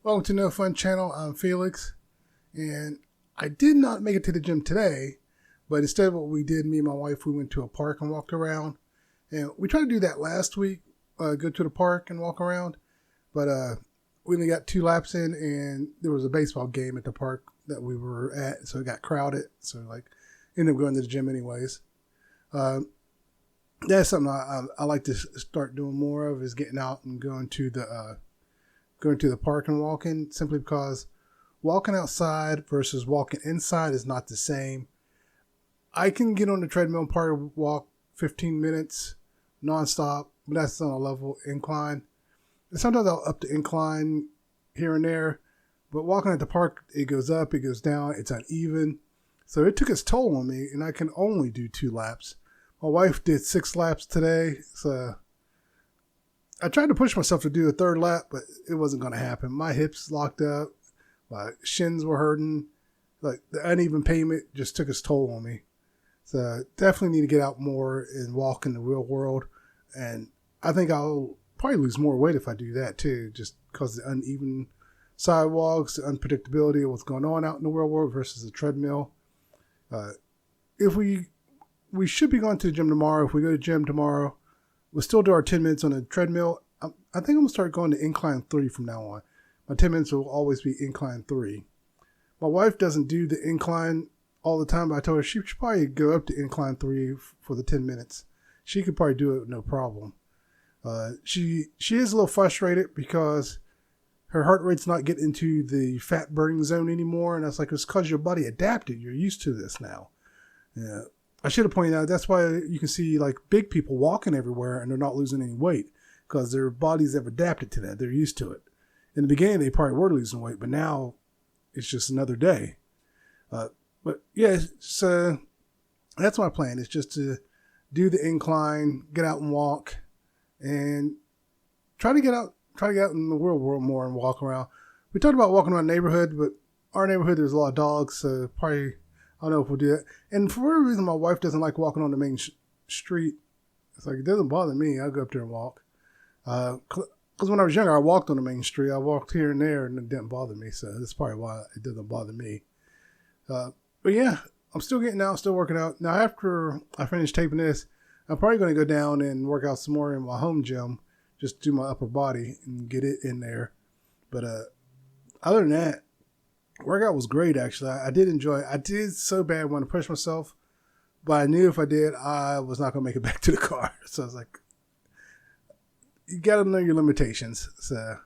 Welcome to No Fun Channel. I'm Felix, and I did not make it to the gym today, but instead, what we did, me and my wife, we went to a park and walked around. And we tried to do that last week, go to the park and walk around, but we only got 2 laps in, and there was a baseball game at the park that we were at, so it got crowded. So ended up going to the gym anyways. Uh, that's something I like to start doing more of, is getting out and going to the park and walking, simply because walking outside versus walking inside is not the same. I can get on the treadmill and probably walk 15 minutes nonstop, but that's on a level incline. And sometimes I'll up the incline here and there, but walking at the park, it goes up, it goes down, it's uneven. So it took its toll on me, and I can only do 2 laps. My wife did 6 laps today, so I tried to push myself to do a third lap, but it wasn't going to happen. My hips locked up, my shins were hurting. Like, the uneven pavement just took its toll on me. So definitely need to get out more and walk in the real world. And I think I'll probably lose more weight if I do that too, just because of the uneven sidewalks, the unpredictability of what's going on out in the real world versus the treadmill. If we should be going to the gym tomorrow. If we go to the gym tomorrow, we'll still do our 10 minutes on the treadmill. I think I'm going to start going to incline 3 from now on. My 10 minutes will always be incline 3. My wife doesn't do the incline all the time, but I told her she should probably go up to incline 3 for the 10 minutes. She could probably do it with no problem. She is a little frustrated because her heart rate's not getting into the fat burning zone anymore. And that's like, it's because your body adapted. You're used to this now. Yeah. I should have pointed out, that's why you can see like big people walking everywhere and they're not losing any weight, because their bodies have adapted to that. They're used to it. In the beginning, they probably were losing weight, but now it's just another day. But yeah, so that's my plan. It's just to do the incline, get out and walk, and try to get out in the real world more and walk around. We talked about walking around the neighborhood, but our neighborhood, there's a lot of dogs, so probably, I don't know if we'll do that. And for whatever reason, my wife doesn't like walking on the main street. It's like, it doesn't bother me. I'll go up there and walk. Because when I was younger, I walked on the main street. I walked here and there, and it didn't bother me. So that's probably why it doesn't bother me. But yeah, I'm still getting out, still working out. Now, after I finish taping this, I'm probably going to go down and work out some more in my home gym, just do my upper body and get it in there. But other than that, workout was great, actually. I did enjoy it. I did so bad want to push myself, but I knew if I did, I was not going to make it back to the car. So I was like, you got to know your limitations. So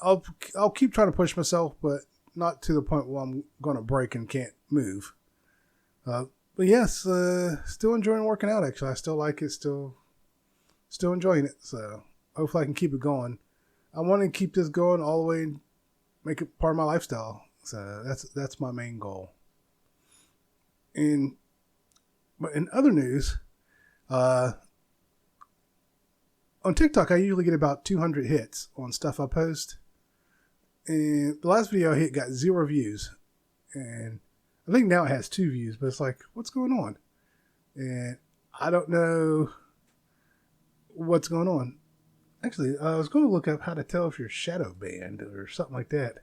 I'll keep trying to push myself, but not to the point where I'm going to break and can't move. But yes, still enjoying working out, actually. I still like it, still enjoying it. So hopefully I can keep it going. I want to keep this going all the way, make it part of my lifestyle. So that's my main goal. But in other news, on TikTok, I usually get about 200 hits on stuff I post. And the last video I hit got 0 views. And I think now it has 2 views, but it's like, what's going on? And I don't know what's going on. Actually, I was going to look up how to tell if you're shadow banned or something like that.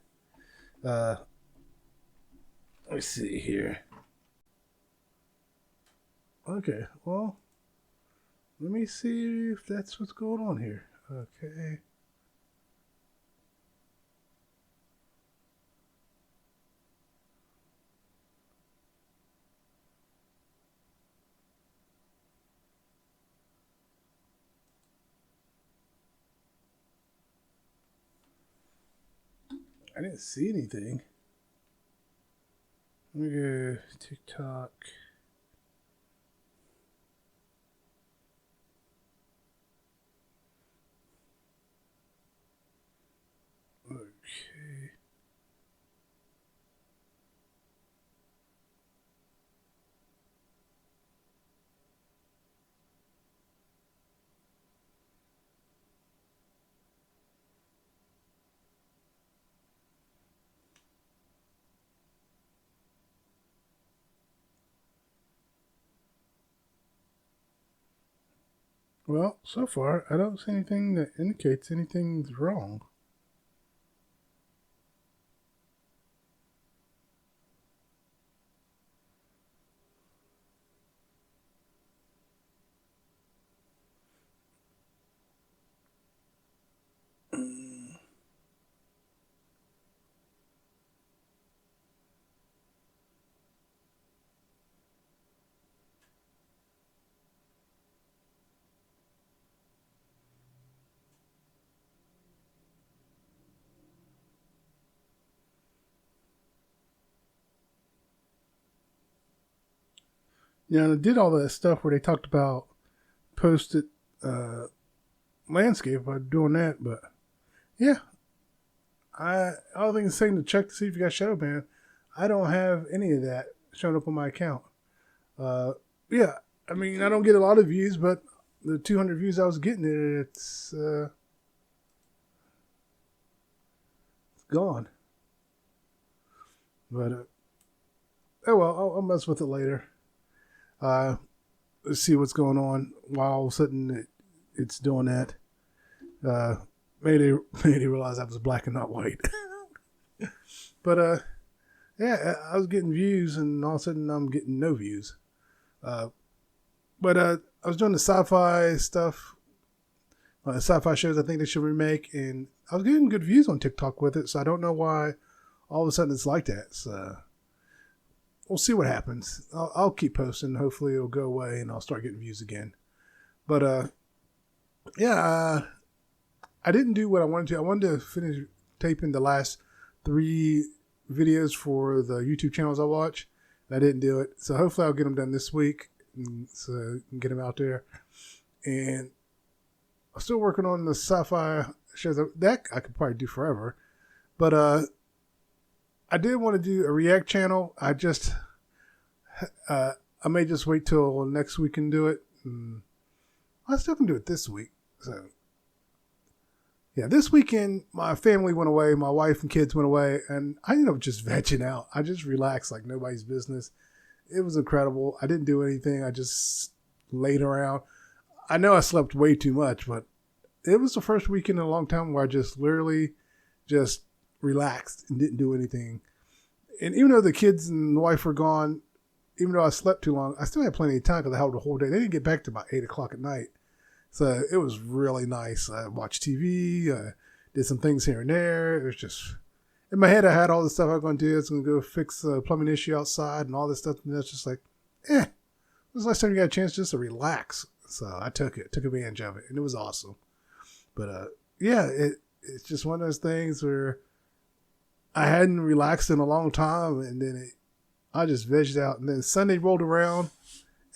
Let me see here. Okay, well, let me see if that's what's going on here. Okay. I didn't see anything. Let me go TikTok. Okay. Well, so far, I don't see anything that indicates anything's wrong. Yeah, and I did all that stuff where they talked about posted landscape by doing that, but yeah, I don't think it's saying to check to see if you got shadow banned. I don't have any of that showing up on my account. Yeah, I mean I don't get a lot of views, but the 200 views I was getting, it's gone. But oh well, I'll mess with it later. Let's see what's going on. While all of a sudden it's doing that. Maybe they realized I was black and not white. But yeah, I was getting views, and all of a sudden I'm getting no views. But I was doing the sci-fi stuff, sci-fi shows I think they should remake, and I was getting good views on TikTok with it, so I don't know why all of a sudden it's like that. So we'll see what happens. I'll keep posting. Hopefully it'll go away, and I'll start getting views again. But yeah, I didn't do what I wanted to. I wanted to finish taping the last 3 videos for the YouTube channels I watch. And I didn't do it. So hopefully I'll get them done this week, so I can get them out there. And I'm still working on the sci-fi shows. That I could probably do forever. But I did want to do a React channel. I may just wait till next week and do it. I still can do it this week. So yeah, this weekend my family went away, my wife and kids went away, and I ended up just vegging out. I just relaxed like nobody's business. It was incredible. I didn't do anything. I just laid around. I know I slept way too much, but it was the first weekend in a long time where I just literally just relaxed and didn't do anything. And even though the kids and the wife were gone, even though I slept too long, I still had plenty of time because I had the whole day. They didn't get back to about 8 o'clock at night. So it was really nice. I watched TV, did some things here and there. It was just, in my head I had all the stuff I was going to do. I was going to go fix a plumbing issue outside and all this stuff. And that's just like, it was the last time you got a chance just to relax. So I took advantage of it, and it was awesome. But yeah, it's just one of those things where I hadn't relaxed in a long time, and then I just vegged out. And then Sunday rolled around,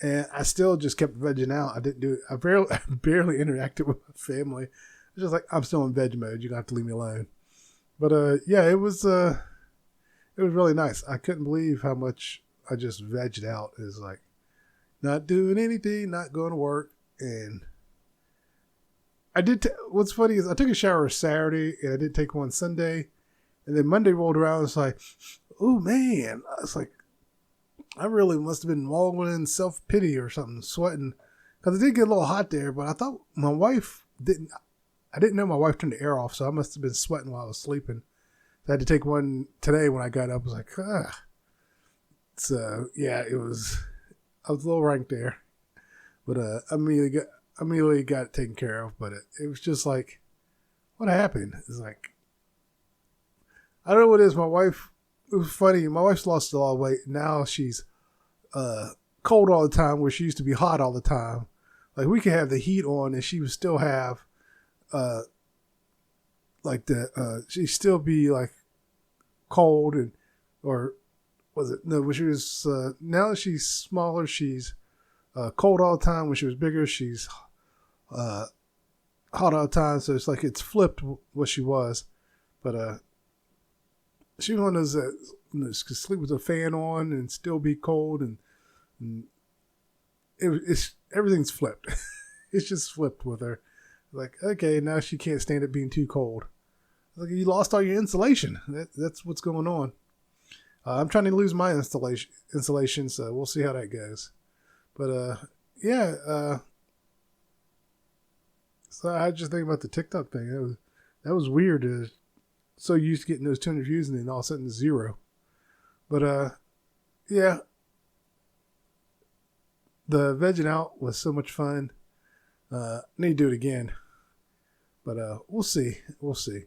and I still just kept vegging out. I didn't do it. I barely interacted with my family. It's just like, I'm still in veg mode. You're going to have to leave me alone. But yeah, it was really nice. I couldn't believe how much I just vegged out. It's like not doing anything, not going to work. And I did. What's funny is I took a shower Saturday, and I did take one Sunday. And then Monday rolled around. It's like, oh man. It's like, I really must have been wallowing in self-pity or something, sweating. Because it did get a little hot there, but I thought my wife didn't. I didn't know my wife turned the air off, so I must have been sweating while I was sleeping. So I had to take one today when I got up. I was like, ah. So, yeah, I was a little ranked there. But I immediately got it taken care of. But it was just like, what happened? It's like, I don't know what it is. My wife, it was funny. My wife's lost a lot of weight. Now she's cold all the time, where she used to be hot all the time. Like, we could have the heat on and she would still have she'd still be like cold, and or was it no? When she was now that she's smaller, she's cold all the time. When she was bigger, she's hot all the time. So it's like it's flipped what she was, but she was one of those that could sleep with a fan on and still be cold, and it's everything's flipped. It's just flipped with her. Like, okay, now she can't stand it being too cold. Like, you lost all your insulation. That's what's going on. I'm trying to lose my insulation, so we'll see how that goes. But yeah. So I just think about the TikTok thing. That was weird. So used to getting those 200 views, and then all of a sudden 0. But yeah. The vegging out was so much fun. I need to do it again. But we'll see. We'll see.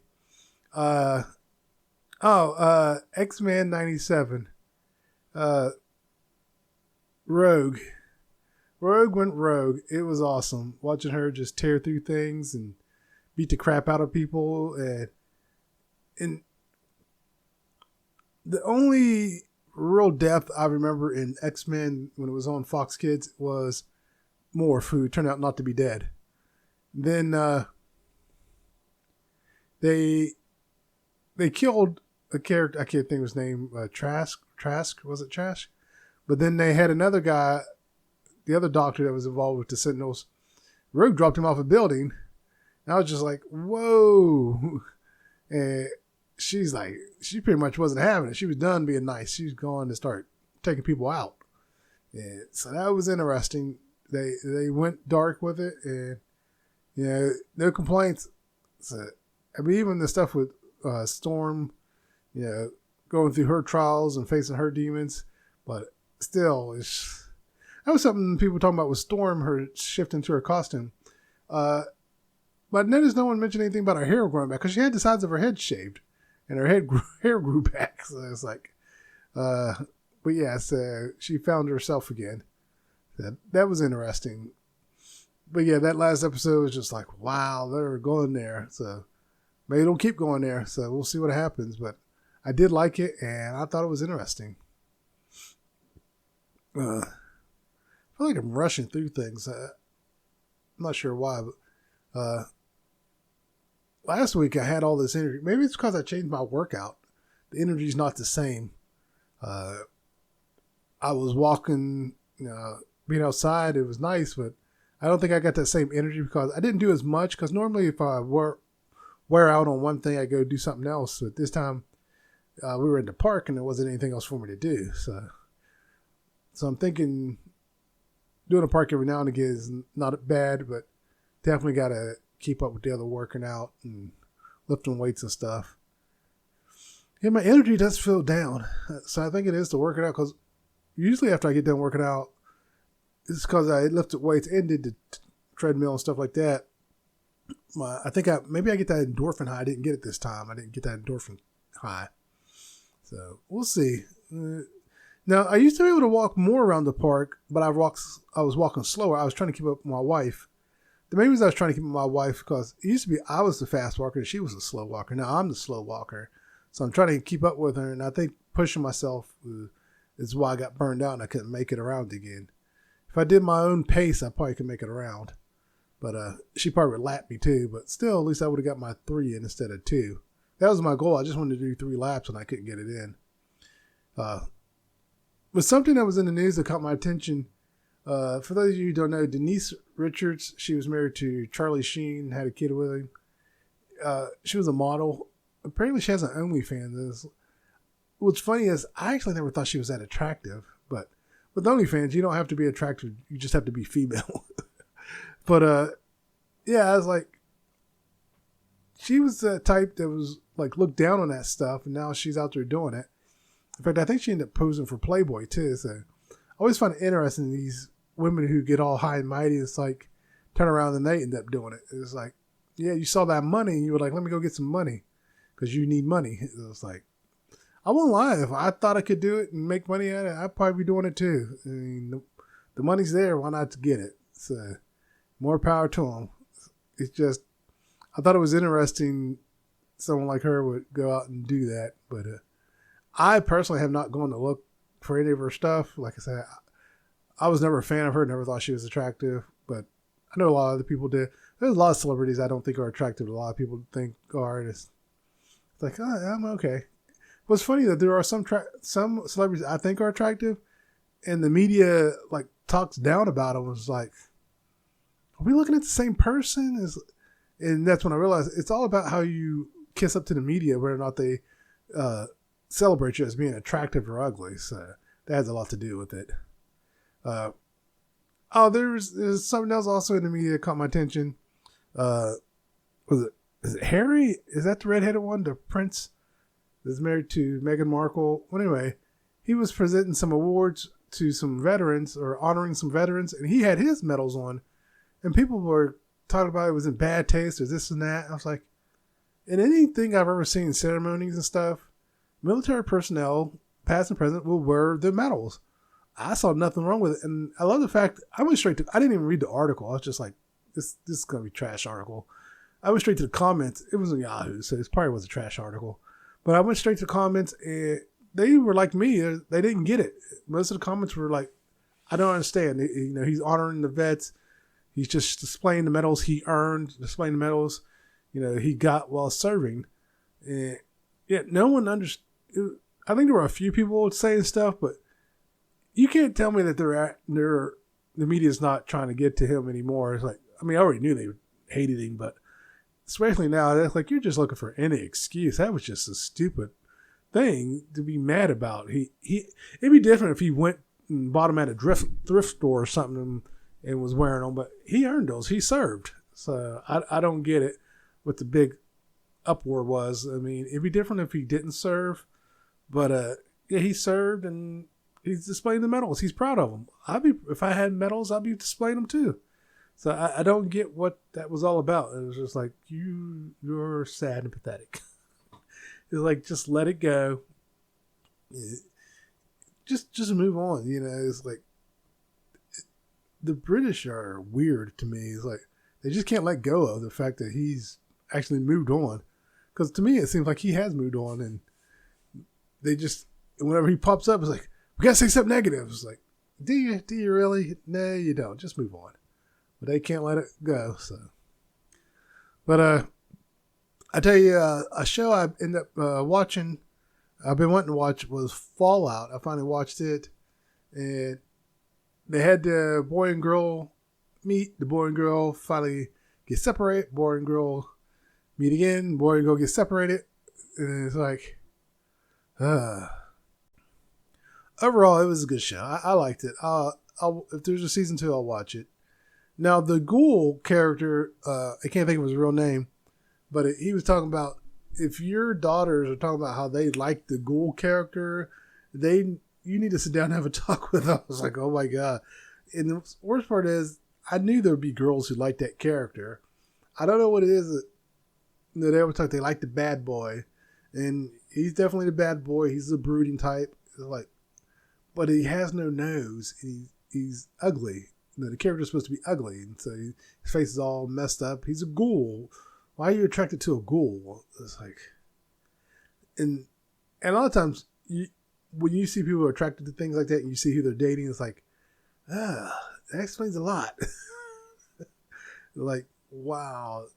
X-Men 97. Rogue. Rogue went rogue. It was awesome. Watching her just tear through things and beat the crap out of people. And the only real death I remember in X-Men when it was on Fox Kids was Morph, who turned out not to be dead. Then they killed a character, I can't think of his name, Trask, was it Trask? But then they had another guy, the other doctor that was involved with the Sentinels. Rogue dropped him off a building. And I was just like, whoa. And she's like, she pretty much wasn't having it. She was done being nice. She was going to start taking people out. And so that was interesting. They went dark with it, and no complaints. So, I mean, even the stuff with Storm, going through her trials and facing her demons, but still, that was something people were talking about with Storm, her shift into her costume. But I noticed no one mentioned anything about her hair growing back because she had the sides of her head shaved, and her hair grew back. So it's like, but yes, she found herself again. That was interesting. But yeah, that last episode was just like, wow, they're going there. So maybe it'll keep going there. So we'll see what happens. But I did like it, and I thought it was interesting. I feel like I'm rushing through things. I'm not sure why, but last week I had all this energy. Maybe it's because I changed my workout. The energy's not the same. I was walking, being outside, it was nice, but I don't think I got that same energy because I didn't do as much. Because normally if I wear out on one thing, I go do something else. But this time we were in the park and there wasn't anything else for me to do. So I'm thinking doing a park every now and again is not bad, but definitely got to keep up with the other working out and lifting weights and stuff. Yeah, my energy does feel down. So I think it is the working out because usually after I get done working out, it's because I lifted weights and did the treadmill and stuff like that. I think maybe I get that endorphin high. I didn't get it this time. I didn't get that endorphin high. So we'll see. Now, I used to be able to walk more around the park, but I was walking slower. I was trying to keep up with my wife. The main reason I was trying to keep up with my wife because it used to be I was the fast walker and she was the slow walker. Now I'm the slow walker. So I'm trying to keep up with her, and I think pushing myself is why I got burned out and I couldn't make it around again. If I did my own pace, I probably could make it around. But she probably would lap me too. But still, at least I would have got my 3 in instead of 2. That was my goal. I just wanted to do 3 laps and I couldn't get it in. But something that was in the news that caught my attention, for those of you who don't know, Denise Richards, she was married to Charlie Sheen, had a kid with him. She was a model. Apparently she has an OnlyFans. What's funny is I actually never thought she was that attractive. But with OnlyFans, you don't have to be attractive. You just have to be female. But yeah, I was like, she was the type that was like looked down on that stuff, and now she's out there doing it. In fact, I think she ended up posing for Playboy too. So I always find it interesting, these women who get all high and mighty. It's like turn around and they end up doing it. It's like, yeah, you saw that money and you were like, let me go get some money because you need money. It was like, I won't lie. If I thought I could do it and make money at it, I'd probably be doing it too. I mean, the money's there. Why not get it? So more power to them. It's just, I thought it was interesting someone like her would go out and do that. But I personally have not gone to look for any of her stuff. Like I said, I was never a fan of her. Never thought she was attractive. But I know a lot of other people did. There's a lot of celebrities I don't think are attractive. A lot of people think are. It's like, oh, I'm okay. But it's funny that there are some celebrities I think are attractive, and the media like talks down about them. It's like, are we looking at the same person? And that's when I realized it's all about how you kiss up to the media, whether or not they celebrate you as being attractive or ugly. So that has a lot to do with it. There's something else also in the media that caught my attention. Is it Harry? Is that the redheaded one? The prince that's married to Meghan Markle. Well, anyway, he was presenting some awards to some veterans or honoring some veterans, and he had his medals on, and people were talking about it was in bad taste or this and that. I was like, in anything I've ever seen, ceremonies and stuff, military personnel, past and present, will wear the medals. I saw nothing wrong with it, and I love the fact I went straight to. I didn't even read the article. I was just like, this is gonna be a trash article. I went straight to the comments. It was on Yahoo, so it probably was a trash article. But I went straight to the comments, and they were like me. They didn't get it. Most of the comments were like, I don't understand. He's honoring the vets. He's just displaying the medals he earned, displaying the medals, he got while serving. And yeah, no one understood. I think there were a few people saying stuff, but you can't tell me that the media's not trying to get to him anymore. It's like, I already knew they hated him, but especially now, that's like, you're just looking for any excuse. That was just a stupid thing to be mad about. It'd be different if he went and bought them at a thrift store or something and was wearing them, but he earned those. He served. So I don't get it what the big uproar was. It'd be different if he didn't serve, but yeah, he served and he's displaying the medals. He's proud of them. If I had medals, I'd be displaying them too. So I don't get what that was all about. It was just like, you're sad and pathetic. It's like, just let it go. Just move on. It's like, the British are weird to me. It's like, they just can't let go of the fact that he's actually moved on. Because to me, it seems like he has moved on, and they just, whenever he pops up, it's like, we got to say something negative. It's like, do you really? No, you don't. Just move on. But they can't let it go. So, but I tell you, a show I ended up watching, I've been wanting to watch, was Fallout. I finally watched it, and they had the boy and girl meet. The boy and girl finally get separated. Boy and girl meet again. Boy and girl get separated, and it's like, overall, it was a good show. I liked it. If there's a season 2, I'll watch it. Now, the ghoul character, I can't think of his real name, but he was talking about, if your daughters are talking about how they like the ghoul character, you need to sit down and have a talk with them. I was like, oh my God. And the worst part is, I knew there would be girls who liked that character. I don't know what it is that they always talk, they like the bad boy. And he's definitely the bad boy. He's the brooding type. But he has no nose. And he's ugly. The character's supposed to be ugly, and so his face is all messed up. He's a ghoul. Why are you attracted to a ghoul? It's like, and a lot of times, when you see people attracted to things like that, and you see who they're dating, it's like, that explains a lot. Like, wow,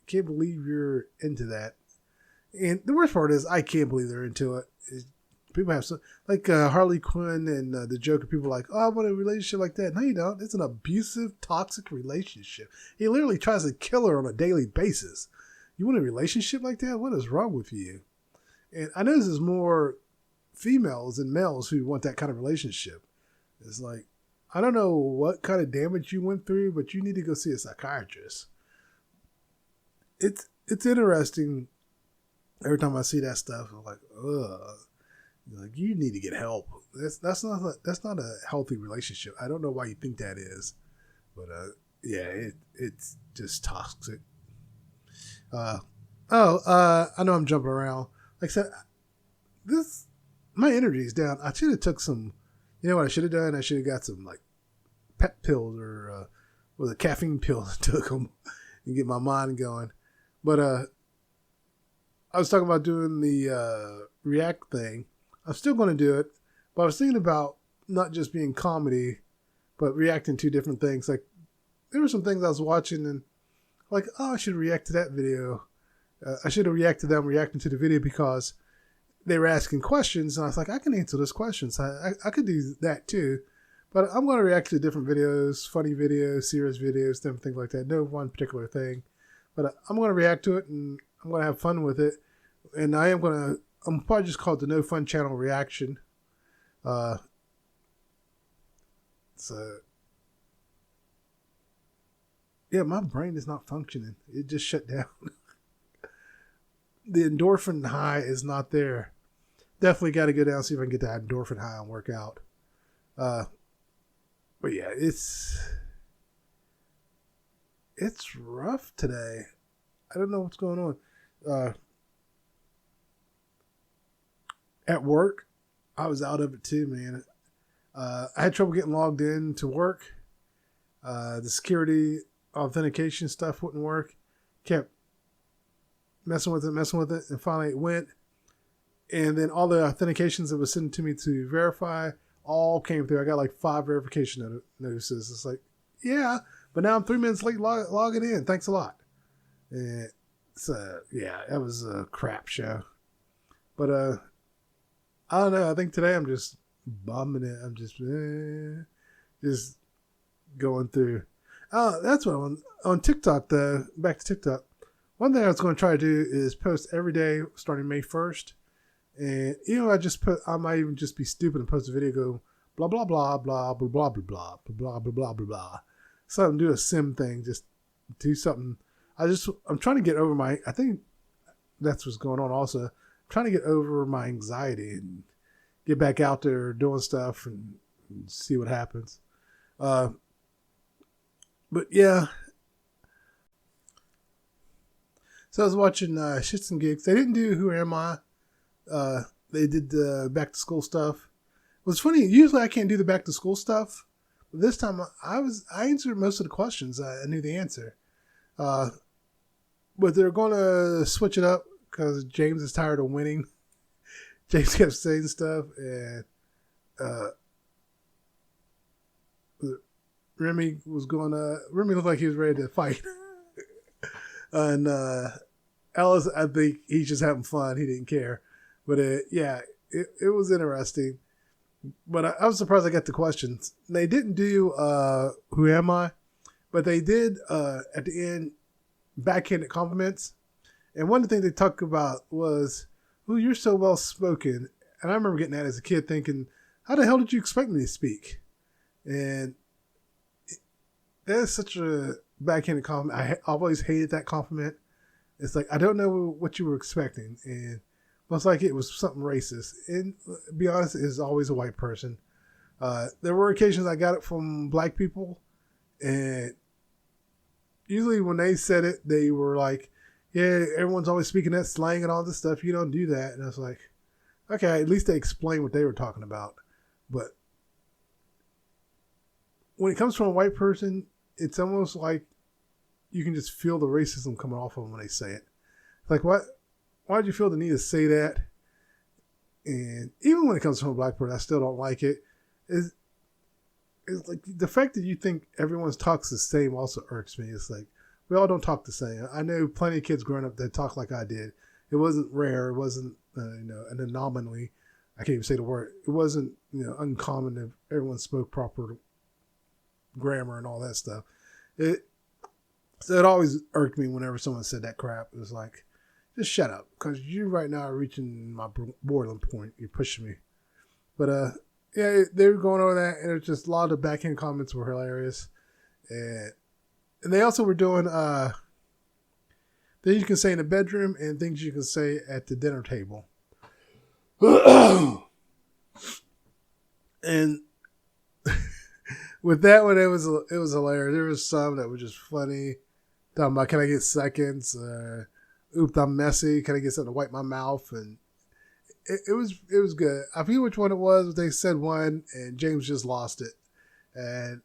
can't believe you're into that. And the worst part is, I can't believe they're into it. People have Harley Quinn and the Joker. People are like, oh, I want a relationship like that. No, you don't. It's an abusive, toxic relationship. He literally tries to kill her on a daily basis. You want a relationship like that? What is wrong with you? And I know this is more females than males who want that kind of relationship. It's like, I don't know what kind of damage you went through, but you need to go see a psychiatrist. It's interesting. Every time I see that stuff, I'm like, ugh. Like, you need to get help. That's not a healthy relationship. I don't know why you think that is, but yeah, it's just toxic. I know I'm jumping around. Like I said, my energy is down. I should have took some. You know what I should have done? I should have got some like pep pills or the caffeine pills and took them and get my mind going. But I was talking about doing the React thing. I'm still going to do it, but I was thinking about not just being comedy, but reacting to different things. Like, there were some things I was watching and like, oh, I should react to that video. I should have reacted to them reacting to the video because they were asking questions, and I was like, I can answer those questions. I could do that too, but I'm going to react to different videos, funny videos, serious videos, different things like that. No one particular thing, but I'm going to react to it, and I'm going to have fun with it, and I'm probably just call it the No Fun Channel Reaction. So, yeah, my brain is not functioning. It just shut down. The endorphin high is not there. Definitely got to go down and see if I can get that endorphin high and work out. But yeah, it's rough today. I don't know what's going on. At work, I was out of it too, man. I had trouble getting logged in to work. The security authentication stuff wouldn't work. Kept messing with it, and finally it went. And then all the authentications that was sent to me to verify all came through. I got like 5 verification notices. It's like, yeah, but now I'm 3 minutes late logging in. Thanks a lot. And so, yeah, that was a crap show. But I don't know. I think today I'm just bumming it. I'm just going through. That's what I'm on TikTok, though. Back to TikTok. One thing I was going to try to do is post every day starting May 1st. And, I might even just be stupid and post a video, go blah, blah, blah, blah, blah, blah, blah, blah, blah, blah, blah, blah, blah. Something, do a sim thing, just do something. I'm trying to get over I think that's what's going on also. I'm trying to get over my anxiety and get back out there doing stuff and see what happens. But yeah. So I was watching Shits and Gigs. They didn't do Who Am I? They did the back to school stuff. What's funny, usually I can't do the back to school stuff. But this time I answered most of the questions. I knew the answer. But they're going to switch it up because James is tired of winning. James kept saying stuff, and Remy looked like he was ready to fight. And Ellis, I think he's just having fun. He didn't care. But it was interesting. But I was surprised I got the questions. They didn't do Who Am I? But they did, at the end, backhanded compliments. And one of the things they talked about was, "Ooh, you're so well spoken." And I remember getting that as a kid thinking, how the hell did you expect me to speak? And that is such a backhanded compliment. I always hated that compliment. It's like, I don't know what you were expecting. And most likely it was something racist. And to be honest, it's always a white person. There were occasions I got it from black people. And usually when they said it, they were like, yeah, everyone's always speaking that slang and all this stuff. You don't do that. And I was like, okay, at least they explained what they were talking about. But when it comes from a white person, it's almost like you can just feel the racism coming off of them when they say it. Like, what? Why did you feel the need to say that? And even when it comes from a black person, I still don't like it. It's like the fact that you think everyone talks the same also irks me. It's like, we all don't talk the same. I know plenty of kids growing up that talk like I did. It wasn't rare. It wasn't, an anomaly. I can't even say the word. It wasn't, uncommon if everyone spoke proper grammar and all that stuff. So it always irked me whenever someone said that crap. It was like, just shut up, because you right now are reaching my boiling point. You're pushing me. But yeah, they were going over that, and it was just a lot of the backhand comments were hilarious, and they also were doing things you can say in the bedroom and things you can say at the dinner table. And with that one, it was hilarious. There was some that were just funny. Talking about, can I get seconds? Oops, I'm messy. Can I get something to wipe my mouth? And it was good. I forget which one it was, but they said one, and James just lost it. And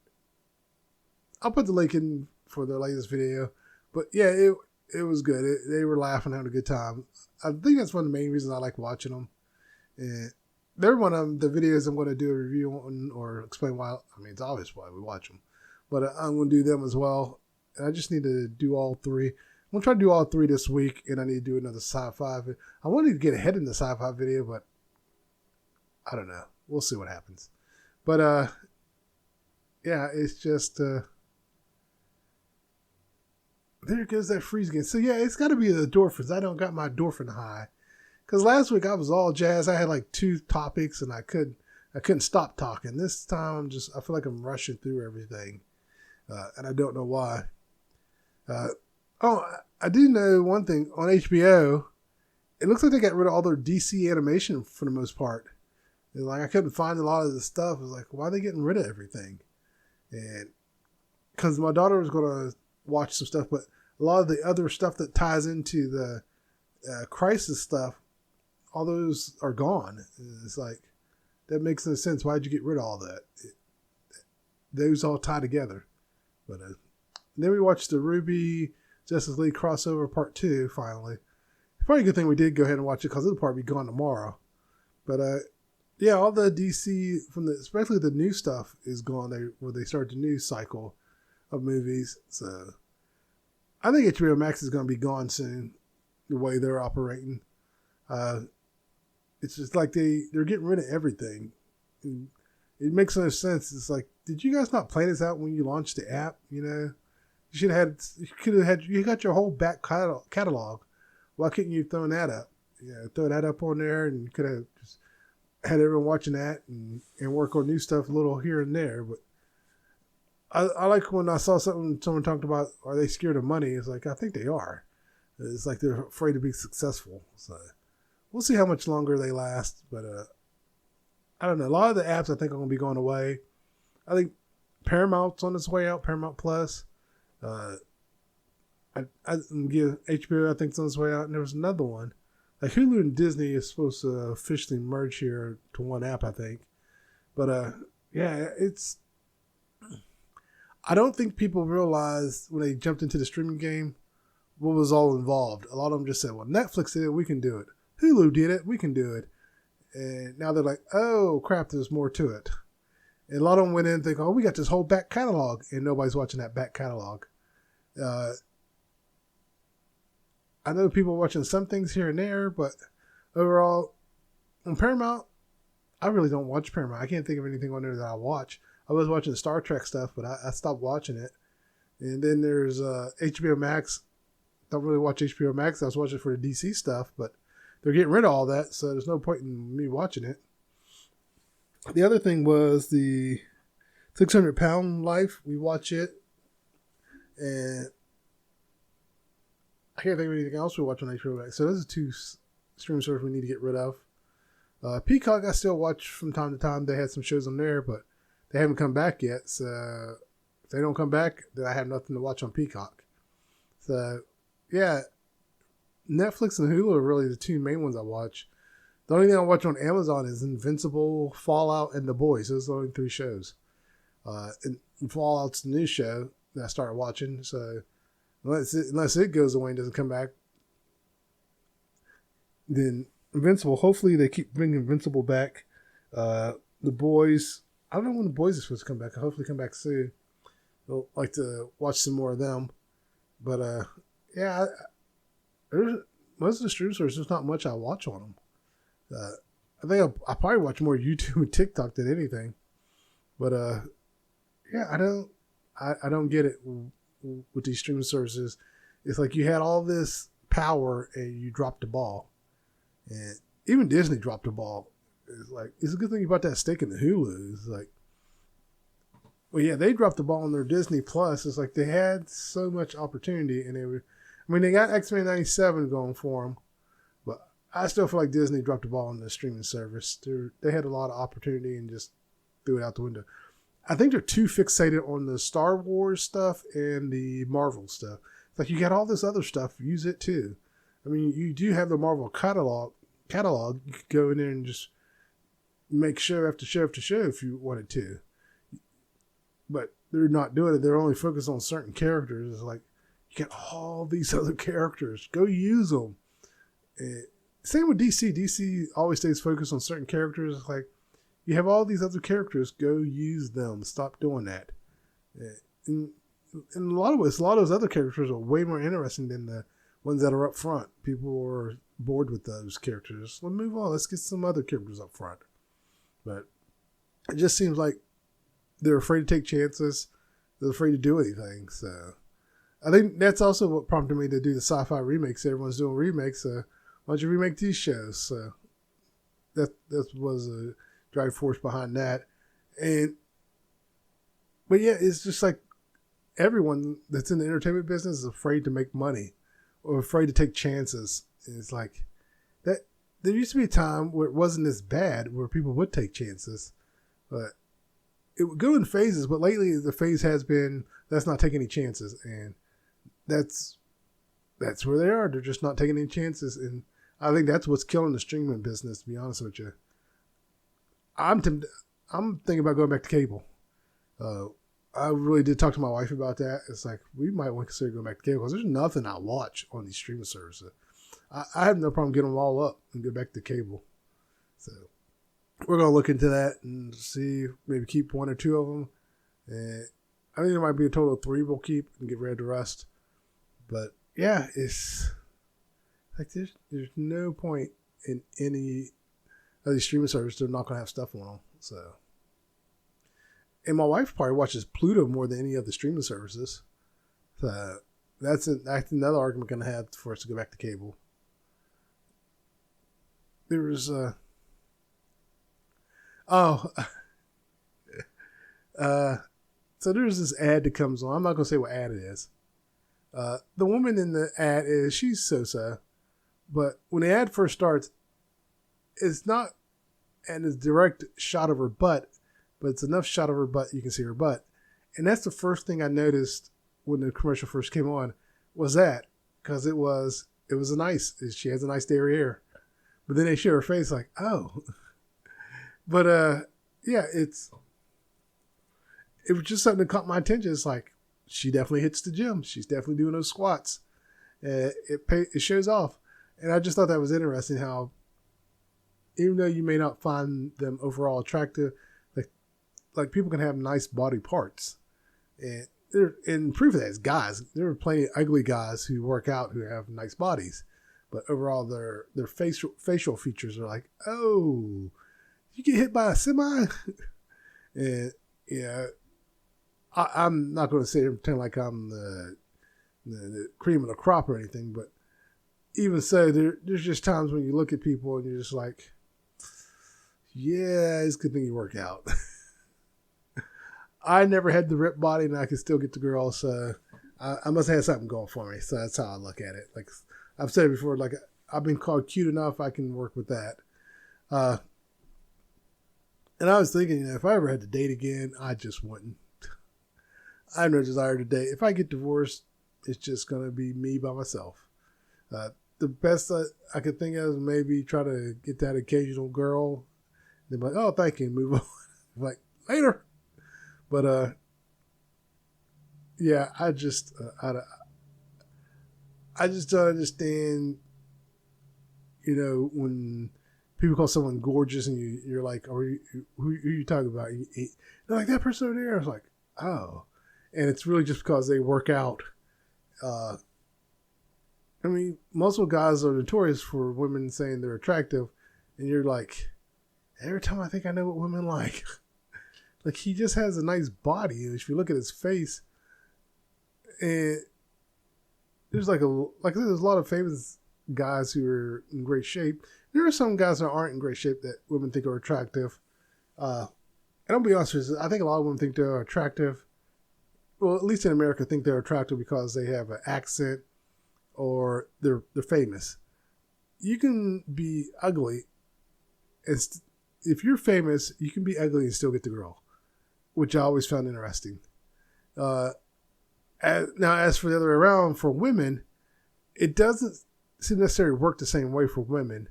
I'll put the link in for the latest video. But yeah, it was good. They were laughing, having a good time. I think that's one of the main reasons I like watching them. And they're one of the videos I'm going to do a review on or explain why. I mean, it's obvious why we watch them. But I'm going to do them as well. I just need to do all 3. I'm going to try to do all 3 this week, and I need to do another sci-fi. I wanted to get ahead in the sci-fi video, but I don't know. We'll see what happens. But, yeah, it's just, there goes that freeze again. So, yeah, it's got to be the endorphins. I don't got my endorphin high. Because last week I was all jazzed. I had like 2 topics, and I couldn't stop talking. This time I feel like I'm rushing through everything. And I don't know why. I do know one thing. On HBO, it looks like they got rid of all their DC animation for the most part. Like, I couldn't find a lot of the stuff. I was like, why are they getting rid of everything? And because my daughter was going to watch some stuff, but a lot of the other stuff that ties into the Crisis stuff, all those are gone. It's like, that makes no sense. Why'd you get rid of all that? Those all tie together. But then we watched the Ruby Justice League crossover part 2 finally. probably a good thing we did go ahead and watch it because it'll probably be gone tomorrow. But yeah, all the DC especially the new stuff is gone. Where they start the new cycle of movies. So I think HBO Max is going to be gone soon. The way they're operating, it's just like they're getting rid of everything. And it makes no sense. It's like, did you guys not plan this out when you launched the app? You know, you got your whole back catalog. Why couldn't you throw that up? Throw that up on there, and you could have just had everyone watching that and work on new stuff a little here and there. But I like when I saw someone talked about, are they scared of money? It's like, I think they are. It's like they're afraid to be successful. So we'll see how much longer they last. But I don't know. A lot of the apps I think are going to be going away. I think Paramount's on its way out, Paramount Plus. I give HBO, I think, it's on its way out. And there was another one. Like Hulu and Disney is supposed to officially merge here to one app, I think. But yeah, I don't think people realized when they jumped into the streaming game what was all involved. A lot of them just said, well, Netflix did it, we can do it. Hulu did it, we can do it. And now they're like, oh, crap, there's more to it. And a lot of them went in and think, oh, we got this whole back catalog, and nobody's watching that back catalog. I know people are watching some things here and there, but overall, on Paramount, I really don't watch Paramount. I can't think of anything on there that I watch. I was watching the Star Trek stuff, but I stopped watching it. And then there's HBO Max. Don't really watch HBO Max. I was watching for the DC stuff, but they're getting rid of all that, so there's no point in me watching it. The other thing was the 600-Pound Life. We watch it, and I can't think of anything else we watch on HBO Max. So those are two streaming services we need to get rid of. Peacock, I still watch from time to time. They had some shows on there, but they haven't come back yet. So if they don't come back, then I have nothing to watch on Peacock. So yeah, Netflix and Hulu are really the two main ones I watch. The only thing I watch on Amazon is Invincible, Fallout, and The Boys. Those are the only three shows. And Fallout's the new show that I started watching. So unless it goes away and doesn't come back, then Invincible, hopefully they keep bringing Invincible back. The Boys, I don't know when The Boys is supposed to come back. I'll hopefully come back soon. I'd like to watch some more of them. But yeah, most of the stream sources, there's not much I watch on them. I think I probably watch more YouTube and TikTok than anything. But yeah, I don't get it with these streaming services. It's like you had all this power and you dropped the ball. And even Disney dropped the ball. It's like, it's a good thing you bought that stake in the Hulu. It's like, well, yeah, they dropped the ball on their Disney Plus. It's like they had so much opportunity, and they got X-Men 97 going for them, but I still feel like Disney dropped the ball on the streaming service. They had a lot of opportunity and just threw it out the window. I think they're too fixated on the Star Wars stuff and the Marvel stuff. It's like, you got all this other stuff, use it too. I mean, you do have the Marvel catalog. You could go in there and just make show after show after show if you wanted to. But they're not doing it. They're only focused on certain characters. It's like, you got all these other characters. Go use them. Same with DC. DC always stays focused on certain characters. It's like, you have all these other characters. Go use them. Stop doing that. In a lot of ways, a lot of those other characters are way more interesting than the ones that are up front. People are bored with those characters. Let's move on. Let's get some other characters up front. But it just seems like they're afraid to take chances. They're afraid to do anything. So I think that's also what prompted me to do the sci-fi remakes. Everyone's doing remakes. So why don't you remake these shows? So that was a driving force behind that. But yeah, it's just like everyone that's in the entertainment business is afraid to make money or afraid to take chances. And it's like that. There used to be a time where it wasn't this bad, where people would take chances, but it would go in phases. But lately, the phase has been, let's not take any chances, and that's where they are. They're just not taking any chances, and I think that's what's killing the streaming business. To be honest with you, I'm thinking about going back to cable. I really did talk to my wife about that. It's like, we might want to consider going back to cable because there's nothing I watch on these streaming services. I have no problem getting them all up and get back to cable. So we're going to look into that and see, maybe keep one or two of them. And I think there might be a total of 3 we'll keep and get rid of the rest. But yeah, it's like there's no point in any of these streaming services. They're not going to have stuff on them. So, and my wife probably watches Pluto more than any of the streaming services. So that's another argument going to have for us to go back to cable. There was so there's this ad that comes on. I'm not going to say what ad it is. The woman in the ad she's so-so. But when the ad first starts, it's not a direct shot of her butt, but it's enough shot of her butt you can see her butt. And that's the first thing I noticed when the commercial first came on, was that. Because it was she has a nice derriere. But then they show her face like, oh. But yeah, it was just something that caught my attention. It's like, she definitely hits the gym. She's definitely doing those squats. It shows off. And I just thought that was interesting how, even though you may not find them overall attractive, like people can have nice body parts. And proof of that is guys. There are plenty of ugly guys who work out who have nice bodies. But overall, their facial features are like, oh, you get hit by a semi? And, yeah, I'm not going to sit here and pretend like I'm the cream of the crop or anything, but even so, there's just times when you look at people and you're just like, yeah, it's a good thing you work out. I never had the ripped body and I could still get the girls, so I must have something going for me. So that's how I look at it. Like I've said it before, like I've been called cute enough, I can work with that. And I was thinking, if I ever had to date again, I just wouldn't. I have no desire to date. If I get divorced, it's just going to be me by myself. The best I could think of is maybe try to get that occasional girl. They're like, oh, thank you, move on. Like, later. But, yeah, I just don't understand, when people call someone gorgeous and you're like, who are you talking about? They're like, that person over there. I was like, oh. And it's really just because they work out. I mean, muscle guys are notorious for women saying they're attractive. And you're like, every time I think I know what women like. Like, he just has a nice body. If you look at his face, and there's there's a lot of famous guys who are in great shape. There are some guys that aren't in great shape that women think are attractive. And I'll be honest with you, I think a lot of women think they're attractive. Well, at least in America, think they're attractive because they have an accent or they're famous. You can be ugly. If you're famous, you can be ugly and still get the girl, which I always found interesting. Now, as for the other way around, for women, it doesn't seem necessarily work the same way for women.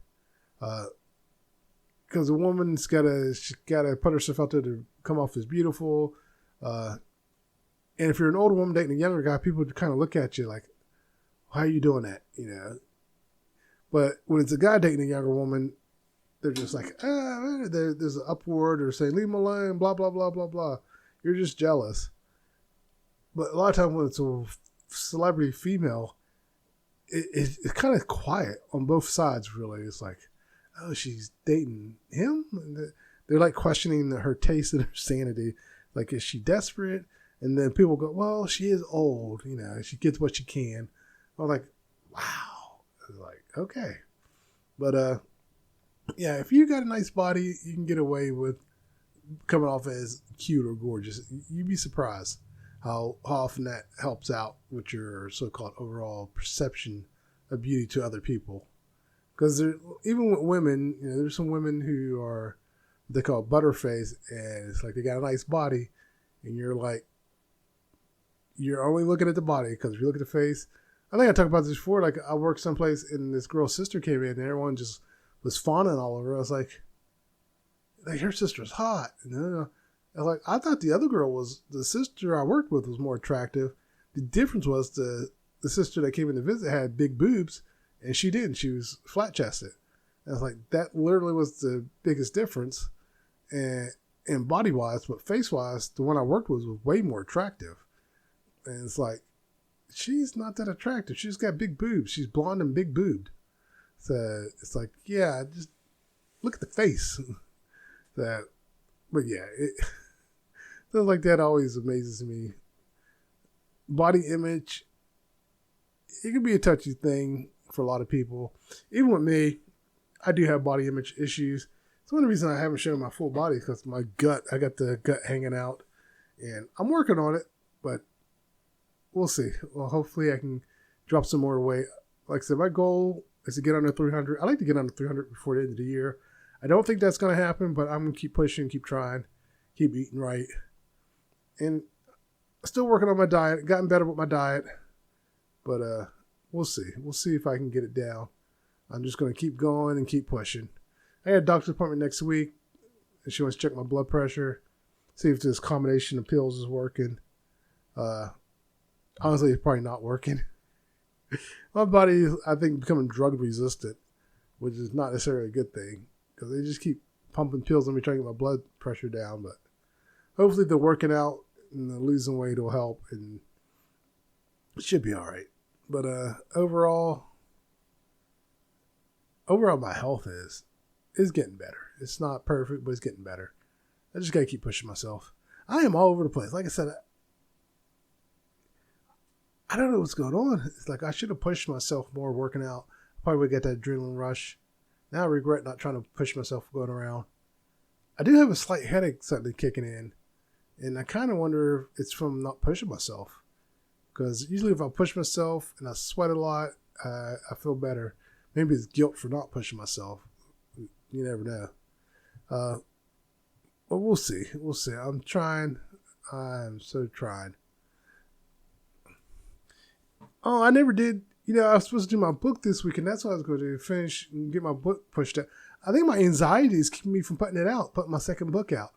Because a woman's gotta put herself out there to come off as beautiful. And if you're an older woman dating a younger guy, people kind of look at you like, how are you doing that? But when it's a guy dating a younger woman, they're just like, there's an upward or saying, leave him alone, blah, blah, blah, blah, blah. You're just jealous. But a lot of times when it's a celebrity female, it's kind of quiet on both sides, really. It's like, oh, she's dating him? And they're like questioning her taste and her sanity. Like, is she desperate? And then people go, well, she is old. She gets what she can. I'm like, wow. I was like, okay. But, yeah, if you got a nice body, you can get away with coming off as cute or gorgeous. You'd be surprised how often that helps out with your so-called overall perception of beauty to other people. Because even with women, there's some women who are, they call butterface, and it's like they got a nice body, and you're like, you're only looking at the body, because if you look at the face, I think I talked about this before, like I worked someplace and this girl's sister came in and everyone just was fawning all over her. I was like her sister's hot. I was like, I thought the other girl the sister I worked with was more attractive. The difference was the sister that came in to visit had big boobs And she didn't. She was flat chested. And I was like, that literally was the biggest difference. And body wise, but face wise, the one I worked with was way more attractive. And it's like, she's not that attractive. She's got big boobs. She's blonde and big boobed. So it's like, yeah, just look at the face. But yeah, stuff like that always amazes me. Body image, it can be a touchy thing for a lot of people. Even with me, I do have body image issues. It's one of the reasons I haven't shown my full body because my gut, I got the gut hanging out. And I'm working on it, but we'll see. Well, hopefully I can drop some more weight. Like I said, my goal is to get under 300. I like to get under 300 before the end of the year. I don't think that's going to happen, but I'm going to keep pushing, keep trying, keep eating right. And still working on my diet. Gotten better with my diet. But we'll see. We'll see if I can get it down. I'm just going to keep going and keep pushing. I got a doctor's appointment next week, and she wants to check my blood pressure, see if this combination of pills is working. Honestly, it's probably not working. My body is, I think, becoming drug resistant, which is not necessarily a good thing because they just keep pumping pills on me trying to get my blood pressure down. But hopefully the working out and the losing weight will help, and it should be all right. But overall, my health is getting better. It's not perfect, but it's getting better. I just got to keep pushing myself. I am all over the place. Like I said, I don't know what's going on. It's like I should have pushed myself more working out. I probably would get that adrenaline rush. Now I regret not trying to push myself going around. I do have a slight headache suddenly kicking in. And I kind of wonder if it's from not pushing myself. Because usually if I push myself and I sweat a lot, I feel better. Maybe it's guilt for not pushing myself. You never know. But we'll see. We'll see. I'm trying. I'm so trying. Oh, I never did. I was supposed to do my book this week, and that's what I was going to do, finish and get my book pushed out. I think my anxiety is keeping me from putting my second book out.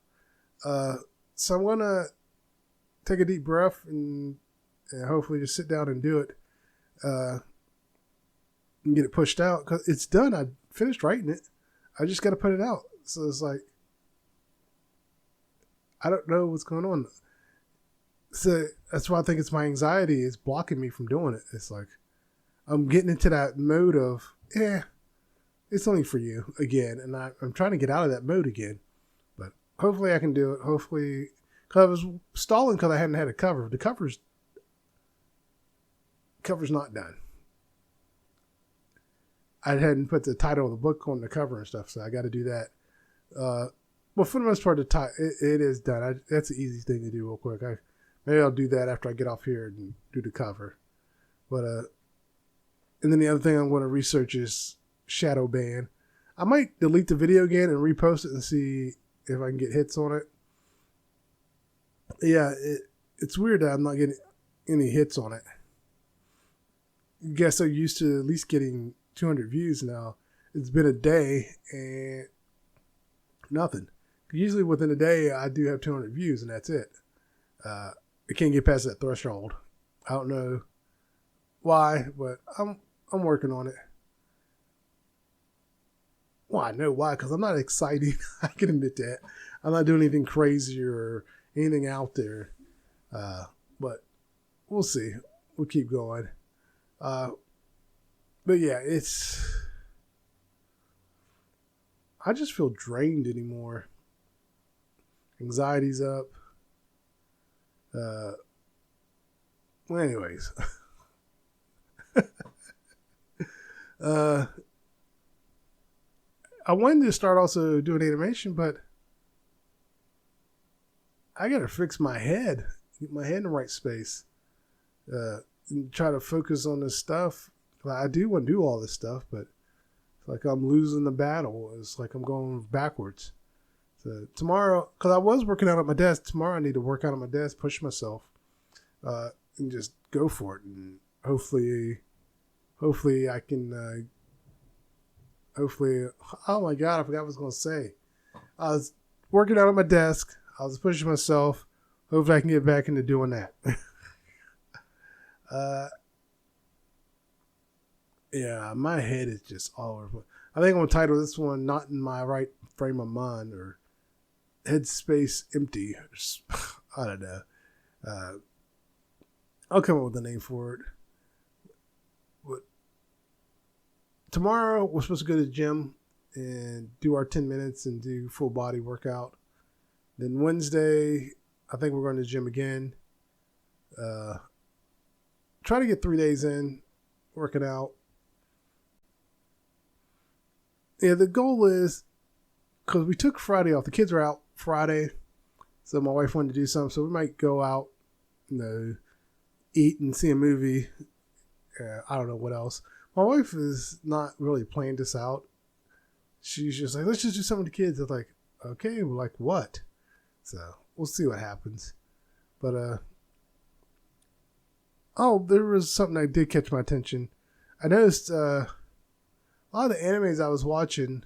So I'm going to take a deep breath and hopefully just sit down and do it and get it pushed out. Because it's done. I finished writing it. I just got to put it out. So it's like, I don't know what's going on. So that's why I think it's my anxiety is blocking me from doing it. It's like, I'm getting into that mode of, it's only for you again. And I'm trying to get out of that mode again. But hopefully I can do it. Hopefully, because I was stalling because I hadn't had a cover. The cover's not done. I hadn't put the title of the book on the cover and stuff, so I got to do that. Well, for the most part, it is done. That's the easiest thing to do real quick. Maybe I'll do that after I get off here and do the cover. But and then the other thing I'm going to research is shadow ban. I might delete the video again and repost it and see if I can get hits on it. Yeah, it's weird that I'm not getting any hits on it. I guess I'm used to at least getting 200 views now. It's been a day and nothing. Usually within a day, I do have 200 views and that's it. I can't get past that threshold. I don't know why, but I'm working on it. Well, I know why, because I'm not exciting. I can admit that. I'm not doing anything crazy or anything out there. But we'll see. We'll keep going. But yeah, I just feel drained anymore. Anxiety's up. Well, anyways. I wanted to start also doing animation, but I gotta fix my head, get my head in the right space, and try to focus on this stuff. I do want to do all this stuff, but it's like I'm losing the battle. It's like I'm going backwards. So tomorrow, because I was working out at my desk, tomorrow I need to work out at my desk, push myself, and just go for it. And hopefully I can. Oh my God, I forgot what I was going to say. I was working out at my desk. I was pushing myself. Hopefully I can get back into doing that. Yeah, my head is just all over. I think I'm gonna title this one "Not in My Right Frame of Mind" or "Headspace Empty." I don't know. Uh, I'll come up with a name for it. But tomorrow we're supposed to go to the gym and do our 10 minutes and do full body workout. Then Wednesday, I think we're going to the gym again. Try to get 3 days in working out. Yeah, the goal is because we took Friday off. The kids are out Friday, so my wife wanted to do something. So we might go out, eat and see a movie. I don't know what else. My wife is not really planning this out. She's just like, let's just do something with the kids. I'm like, okay, well, like what? So we'll see what happens. But there was something that did catch my attention. I noticed a lot of the animes I was watching,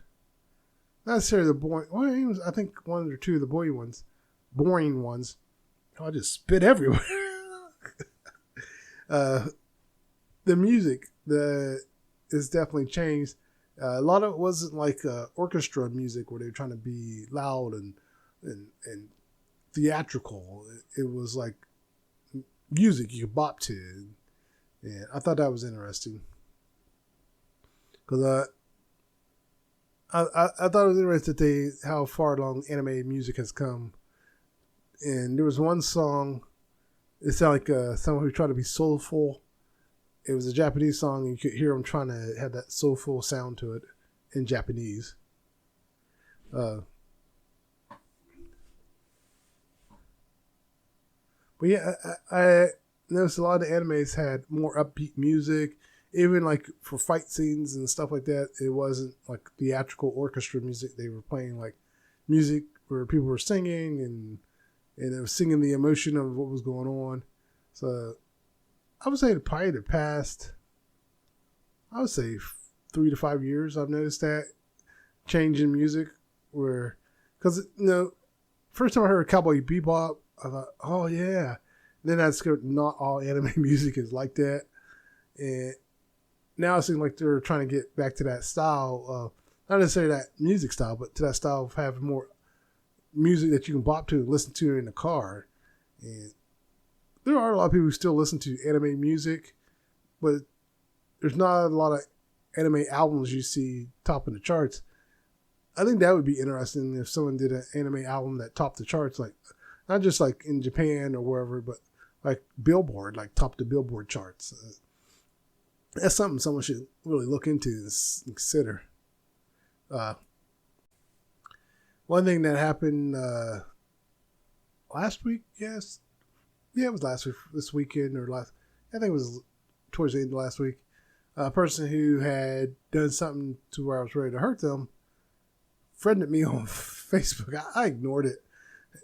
not necessarily the boring. Well, I think one or two of the boring ones. Oh, I just spit everywhere. The music is definitely changed. A lot of it wasn't like orchestra music where they were trying to be loud and theatrical. It was like music you could bop to, and I thought that was interesting because I thought it was interesting how far along anime music has come. And there was one song. It sounded like someone who tried to be soulful. It was a Japanese song, and you could hear them trying to have that soulful sound to it in Japanese. But yeah, I noticed a lot of the animes had more upbeat music. Even like for fight scenes and stuff like that, it wasn't like theatrical orchestra music. They were playing like music where people were singing and they were singing the emotion of what was going on. So I would say probably the past, I would say 3 to 5 years, I've noticed that change in music where, because, first time I heard Cowboy Bebop, I thought, oh yeah. Then I discovered not all anime music is like that. And now it seems like they're trying to get back to that style, not necessarily that music style, but to that style of having more music that you can bop to and listen to in the car. And there are a lot of people who still listen to anime music, but there's not a lot of anime albums you see topping the charts. I think that would be interesting if someone did an anime album that topped the charts, like not just like in Japan or wherever, but like Billboard, like top the Billboard charts. That's something someone should really look into and consider. One thing that happened last week, yes. Yeah, it was last week, this weekend, I think it was towards the end of last week. A person who had done something to where I was ready to hurt them friended me on Facebook. I ignored it.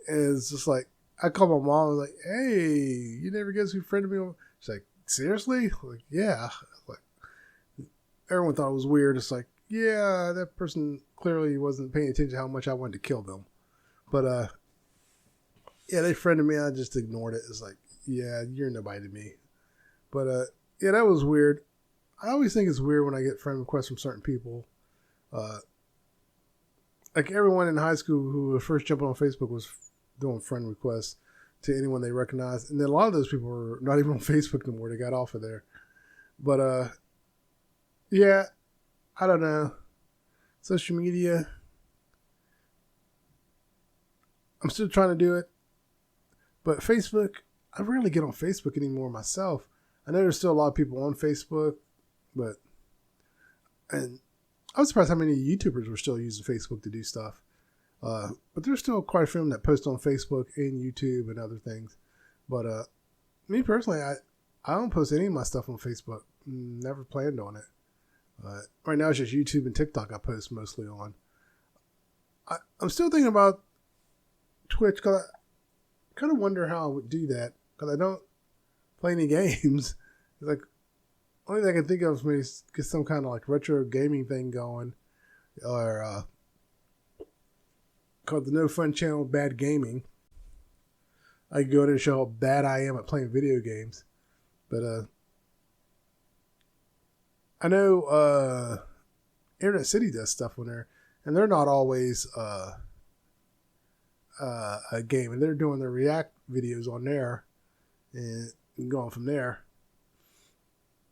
And it's just like, I called my mom. I was like, hey, you never guess who friended me on? She's like, seriously? Like, yeah. Like, everyone thought it was weird. It's like, yeah, that person clearly wasn't paying attention to how much I wanted to kill them. But, yeah, they friended me. I just ignored it. It's like, yeah, you're nobody to me. But, yeah, that was weird. I always think it's weird when I get friend requests from certain people. Like everyone in high school who was first jumping on Facebook was doing friend requests to anyone they recognized. And then a lot of those people were not even on Facebook no more. They got off of there. But, yeah, I don't know. Social media, I'm still trying to do it. But Facebook, I rarely get on Facebook anymore myself. I know there's still a lot of people on Facebook, and I was surprised how many YouTubers were still using Facebook to do stuff. But there's still quite a few of them that post on Facebook and YouTube and other things. But me personally, I don't post any of my stuff on Facebook. Never planned on it. Right now it's just YouTube and TikTok I post mostly on. I'm still thinking about Twitch because I kind of wonder how I would do that because I don't play any games. It's like, only thing I can think of is maybe get some kind of like retro gaming thing going, or called the No Fun Channel Bad Gaming. I can go there and show how bad I am at playing video games, but I know Internet City does stuff on there, and they're not always a game, and they're doing their React videos on there and going from there.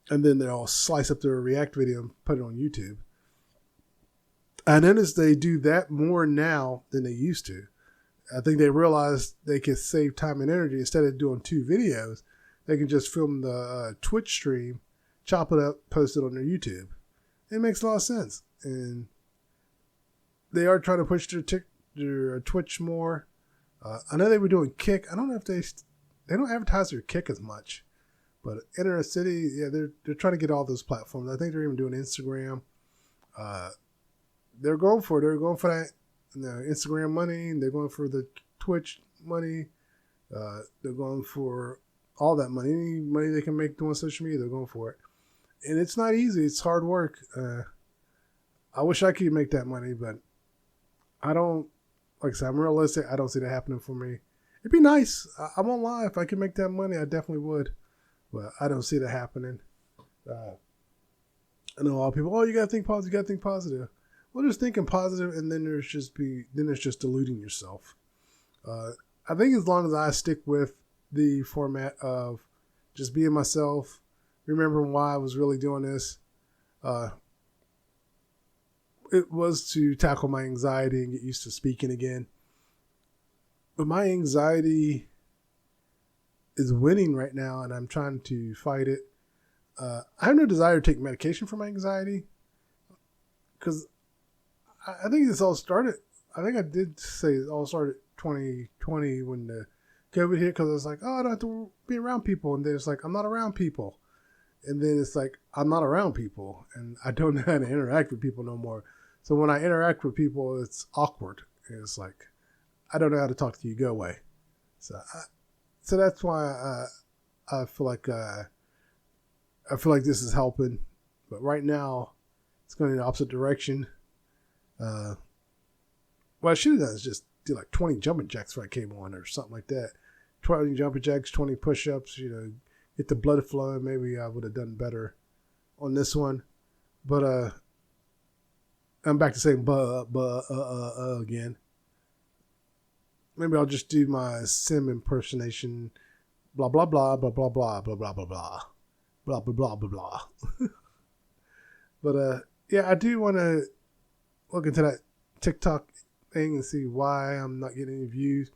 And then they'll slice up their React video and put it on YouTube. I noticed they do that more now than they used to. I think they realized they could save time and energy. Instead of doing 2 videos, they can just film the Twitch stream, chop it up, post it on their YouTube. It makes a lot of sense. And they are trying to push their Twitch more. I know they were doing Kick. I don't know if they don't advertise their Kick as much. But Internet City, yeah, they're trying to get all those platforms. I think they're even doing Instagram. They're going for that Instagram money. They're going for the Twitch money. They're going for all that money. Any money they can make doing social media, they're going for it. And it's not easy. It's hard work. I wish I could make that money, but I don't. Like I said, I'm realistic. I don't see that happening for me. It'd be nice. I won't lie. If I could make that money, I definitely would. But I don't see that happening. I know a lot of people, you gotta think positive, you gotta think positive. Well, just thinking positive, and then there's just deluding yourself. I think as long as I stick with the format of just being myself, remembering why I was really doing this, it was to tackle my anxiety and get used to speaking again. But my anxiety is winning right now, and I'm trying to fight it. I have no desire to take medication for my anxiety, because I think this all started. I think I did say it all started 2020 when the COVID hit, because I was like, I don't have to be around people, and then it's like I'm not around people, and then it's like I'm not around people, and I don't know how to interact with people no more. So when I interact with people, it's awkward. It's like I don't know how to talk to you. Go away. So that's why I feel like this is helping, but right now it's going in the opposite direction. What I should have done is just do like 20 jumping jacks before I came on, or something like that. 20 jumping jacks, 20 push-ups. Get the blood flowing. Maybe I would have done better on this one, but I'm back to saying again. Maybe I'll just do my Sim impersonation. Blah, blah, blah, blah, blah, blah, blah, blah, blah, blah, blah, blah, blah, blah, blah. But, yeah, I do want to look into that TikTok thing and see why I'm not getting any views,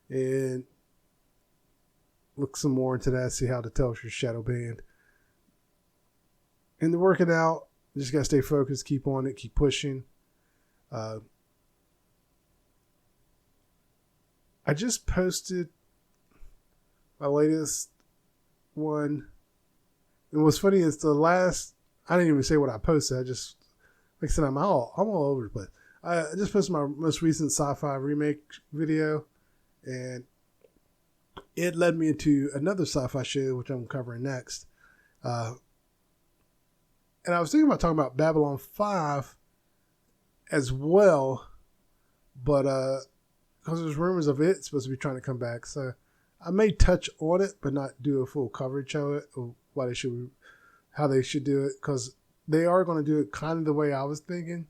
and look some more into that, see how to tell if you're shadow banned. And the working out, you just got to stay focused, keep on it, keep pushing. I just posted my latest one. And what's funny is I didn't even say what I posted. I just, like I said, I'm all over it. But I just posted my most recent sci-fi remake video, and it led me into another sci-fi show, which I'm covering next. And I was thinking about talking about Babylon 5 as well, but because there's rumors of it supposed to be trying to come back, so I may touch on it, but not do a full coverage of it, or how they should do it, because they are going to do it kind of the way I was thinking,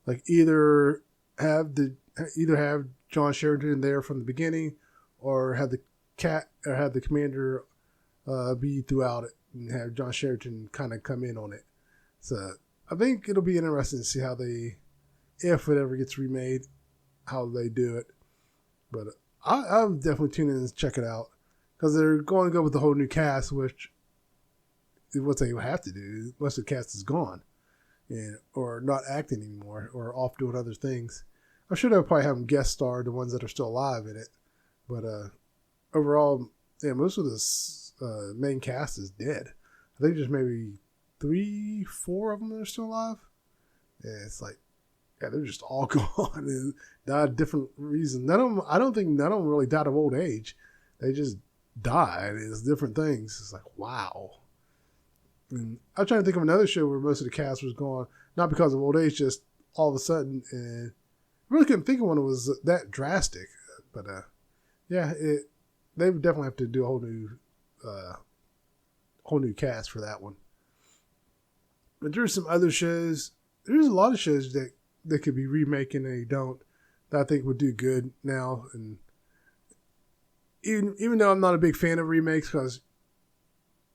like either have John Sheridan there from the beginning, or have the commander be throughout it, and have John Sheridan kind of come in on it. So I think it'll be interesting to see how if it ever gets remade, how they do it. But I'm definitely tuning in to check it out, because they're going to go with the whole new cast, which is what they have to do. Most of the cast is gone, or not acting anymore, or off doing other things. I'm sure they'll probably have them guest star, the ones that are still alive in it. But overall, yeah, most of this main cast is dead. I think just maybe 3-4 of them that are still alive. Yeah, it's like, yeah, they're just all gone and died different reasons. I don't think none of them really died of old age. They just died. It's different things. It's like, wow. And I'm trying to think of another show where most of the cast was gone, not because of old age, just all of a sudden. And I really couldn't think of one that was that drastic. But yeah, they would definitely have to do a whole new cast for that one. But there's some other shows. There's a lot of shows that could be remaking and they don't, that I think would do good now. And even though I'm not a big fan of remakes, because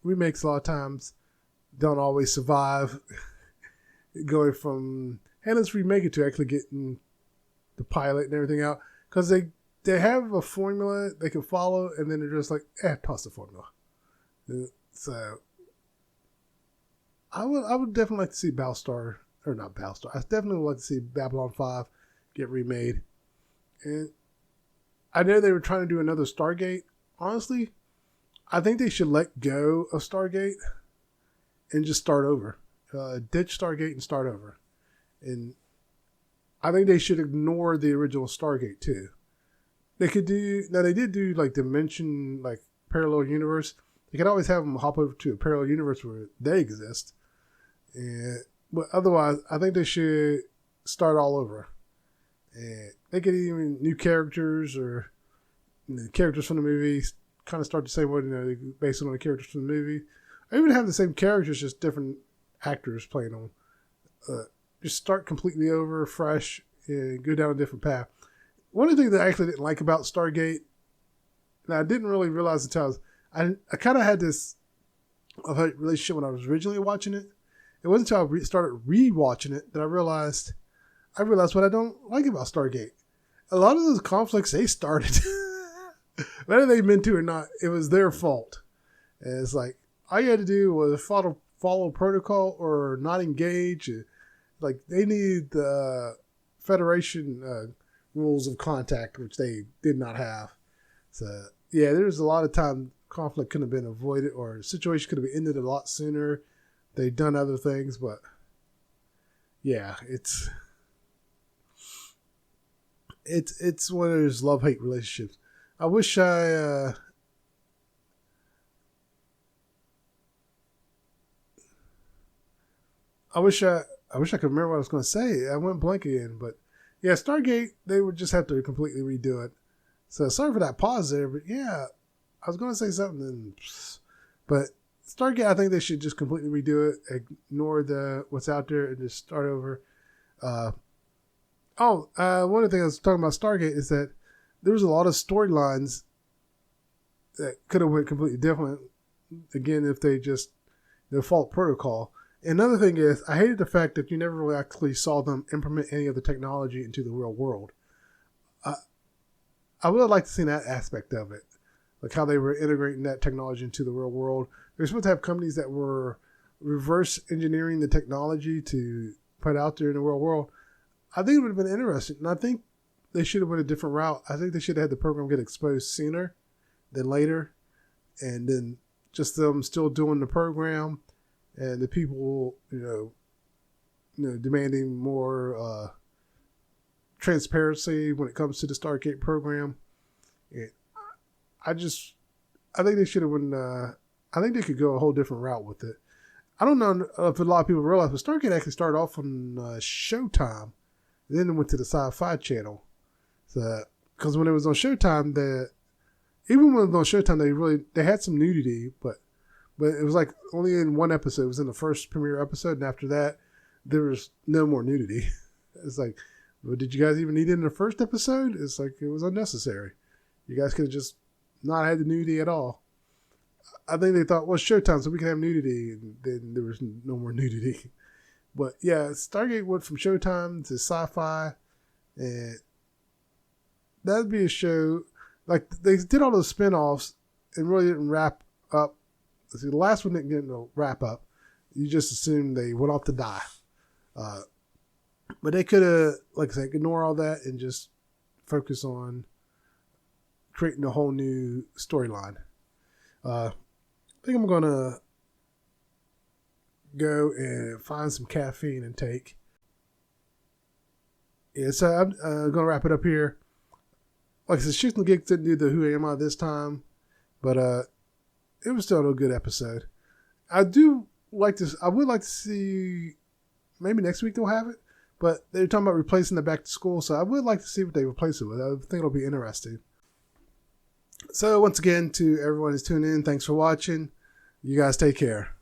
remakes a lot of times don't always survive going from, hey, let's remake it, to actually getting the pilot and everything out. Because they have a formula they can follow, and then they're just like, toss the formula. So I would definitely like to see Battlestar, or not Battlestar. I definitely would like to see Babylon 5 get remade. And I know they were trying to do another Stargate. Honestly, I think they should let go of Stargate and just start over. Ditch Stargate and start over. And I think they should ignore the original Stargate too. They could do, now they did do like Dimension, like parallel universe. You could always have them hop over to a parallel universe where they exist. But otherwise, I think they should start all over. And they could even new characters, or characters from the movie kind of start the same way, based on the characters from the movie. Or even have the same characters, just different actors playing them. Just start completely over, fresh, and go down a different path. One of the things that I actually didn't like about Stargate, and I didn't really realize until I kind of had this relationship when I was originally watching it. It wasn't until I started re-watching it that I realized what I don't like about Stargate. A lot of those conflicts they started, whether they meant to or not, it was their fault. And it's like, all you had to do was follow protocol or not engage. Like, they needed the Federation rules of contact, which they did not have. So, yeah, there's a lot of time conflict could have been avoided, or the situation could have been ended a lot sooner. They've done other things, but yeah, it's one of those love-hate relationships. I wish I could remember what I was going to say. I went blank again, but yeah, Stargate, they would just have to completely redo it. So sorry for that pause there, but yeah, I was going to say something, but Stargate, I think they should just completely redo it, ignore what's out there, and just start over. One of the things I was talking about Stargate is that there was a lot of storylines that could have went completely different. Again, if they just default protocol. Another thing is, I hated the fact that you never really actually saw them implement any of the technology into the real world. I would have liked to see that aspect of it, like how they were integrating that technology into the real world. They're supposed to have companies that were reverse engineering the technology to put out there in the real world. I think it would have been interesting, and I think they should have went a different route. I think they should have had the program get exposed sooner than later, and then just them still doing the program, and the people, demanding more transparency when it comes to the Stargate program. And I think they should have went. I think they could go a whole different route with it. I don't know if a lot of people realize, but Stargate actually started off on Showtime, then it went to the Sci-Fi Channel. So, because when it was on Showtime, even when it was on Showtime, they had some nudity, but it was like only in one episode. It was in the first premiere episode, and after that, there was no more nudity. It's like, well, did you guys even need it in the first episode? It's like, it was unnecessary. You guys could have just not had the nudity at all. I think they thought, well, Showtime, so we can have nudity, and then there was no more nudity. But yeah, Stargate went from Showtime to Sci-Fi, and that'd be a show. Like, they did all those spin-offs and really didn't wrap up. See, the last one didn't get no wrap up. You just assumed they went off to die. But they could have, like I said, ignore all that and just focus on creating a whole new storyline. I think I'm going to go and find some caffeine and take. Yeah, so I'm going to wrap it up here. Like I said, Shooting the Geeks didn't do the Who Am I this time, but it was still a good episode. I would like to see, maybe next week they'll have it, but they're talking about replacing the Back to School, so I would like to see what they replace it with. I think it'll be interesting. So once again, to everyone who's tuning in, thanks for watching. You guys take care.